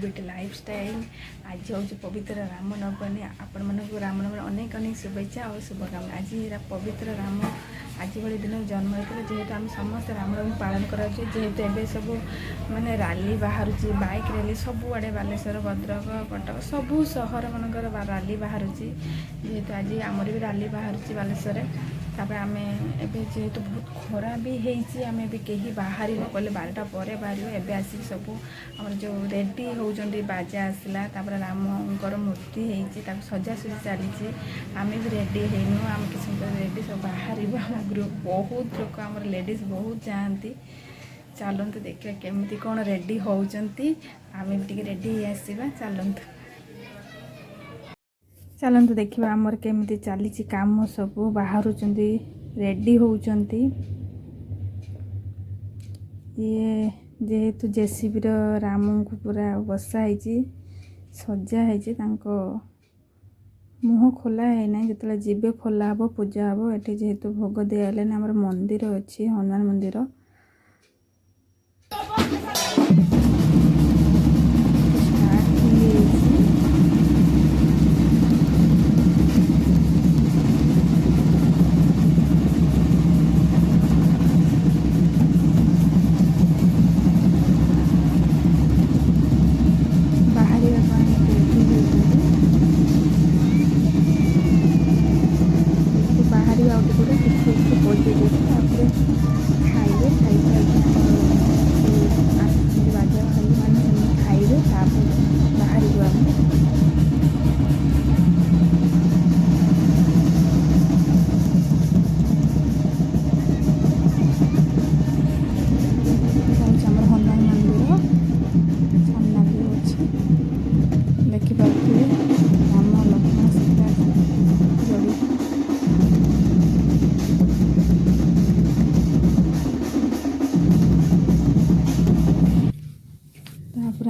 Beauty lifestyle. आज हूँ पवित्र रामनवमी। आपण मानक रामनवमी अनेक अनेक शुभेच्छा और शुभकामना। आज पवित्र राम आज भाई दिन जन्म होता जेहेतु आम समस्त रामनवमी पालन कराचे। जेहेतु एवं सब माने राली बाहर बाइक रैली सबुआड़े बालेश्वर भद्रक कटक सबू सहर मानकर राली बाहर जेहेतु आज आमर भी राली बाहर बालेश्वर। तापर आम जेहेतु बहुत खरा भी होमें भी कहीं बाहर न कले 12टा पर बाहर एवं आसिक सब आम जो रेडी होती बाजा आसला तापर रामकर मूर्ति होती सजासजी चली आम भी रेडी होनु आम किसी रेडी सब बाहर आम ग्रुप बहुत लोग आम लेडीज बहुत जाती। चलते देखिए केमती कौन रेडी होती आम भी रेडी आसवा चलते चलते देखिए आमर केमती चली काम सब बाहर रेडी होती। ये जेहेतु जेसीबी राम को पूरा बसाई सजा मुह खोला है ना जो जीवे खोला हम पूजा हम ये जेहेतु भोग दियाले आम मंदिर अच्छी हनुमान मंदिर।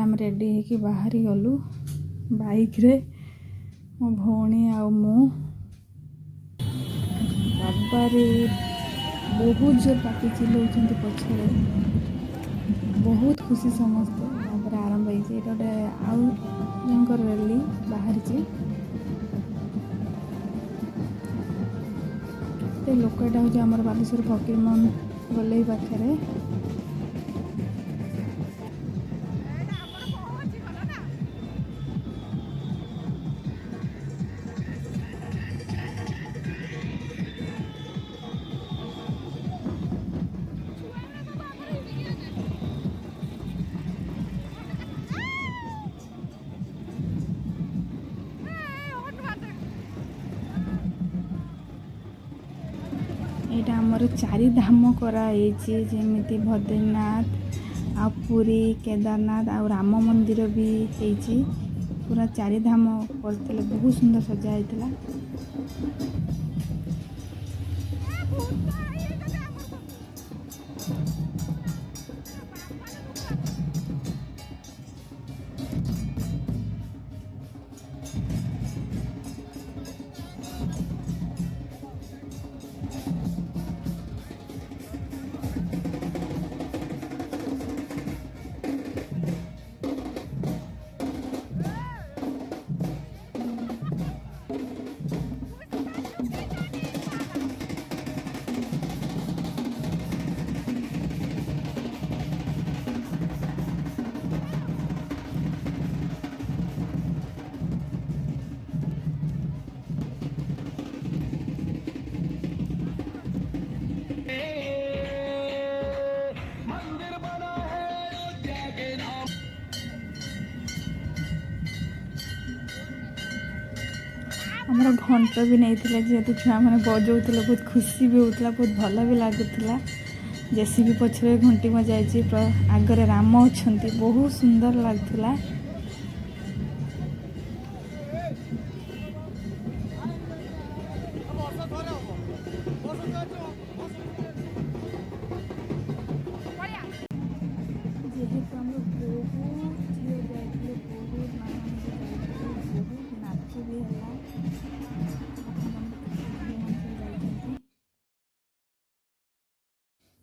आम रेडी होके बाहरी गलु बाइक रे मो भौणी आ मु बाबारे बहुत जोर पाटी चिल्लाउछन पछरे बहुत खुशी समस्त आरंभ होती गोटे आउ रैली बाहर लोकटा हूँ आम बालेश्वर फकीरमोहन गले पाखे यहाँ आमर 4 धाम कराई जमी बद्रीनाथ आ पुरी केदारनाथ आ राम मंदिर भी होती पूरा 4 धाम करते बहुत सुंदर सजा होता। आमर घंट भी नहीं जेहेतु छुआ मैंने बजाऊे बहुत खुशी भी होता बहुत भल भी लगुला। जेसीबी पछरे घंटी बजाई आगरे राम अच्छा बहुत सुंदर लगुला। जेहेतु आम बहुत झील जाइए बहुत बहुत नाच भी है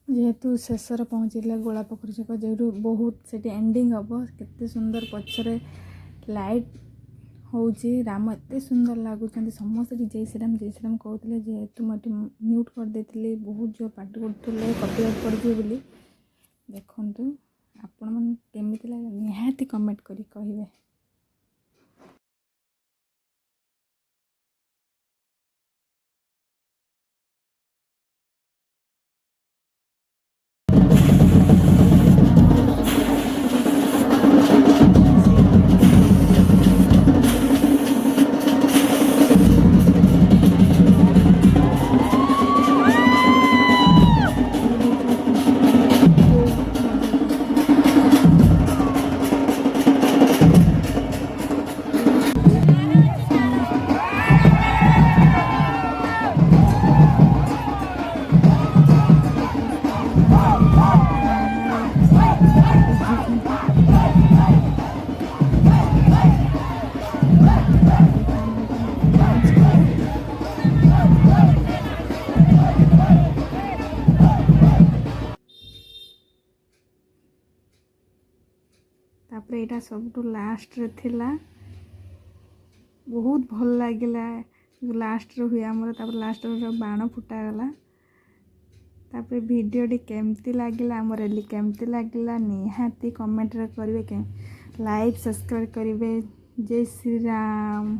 जेहेतु शेषर पहुँचला गोला पोखरी छक जो बहुत से एंडिंग हम केते सुंदर पछरे लाइट होची राम एते सुंदर लगुच समस्त जय श्री राम कहते जेहेतु मुझे म्यूट कर देती बहुत जो पार्ट करते कॉपीराइट पड़े बोली देखु आपण मन केमी लगे निहाती कमेंट करी कहिबे। तापर यहाँ सब लास्ट रे थिला बहुत भल लगिला लास्ट रे हुए आमर लास्ट रे बाण फुटागला तापर भिडियोटी केमती लगिला आम रेली केमती लगिला निहाती कमेंट रे करेंगे लाइक सब्सक्राइब करेंगे। जय श्री राम।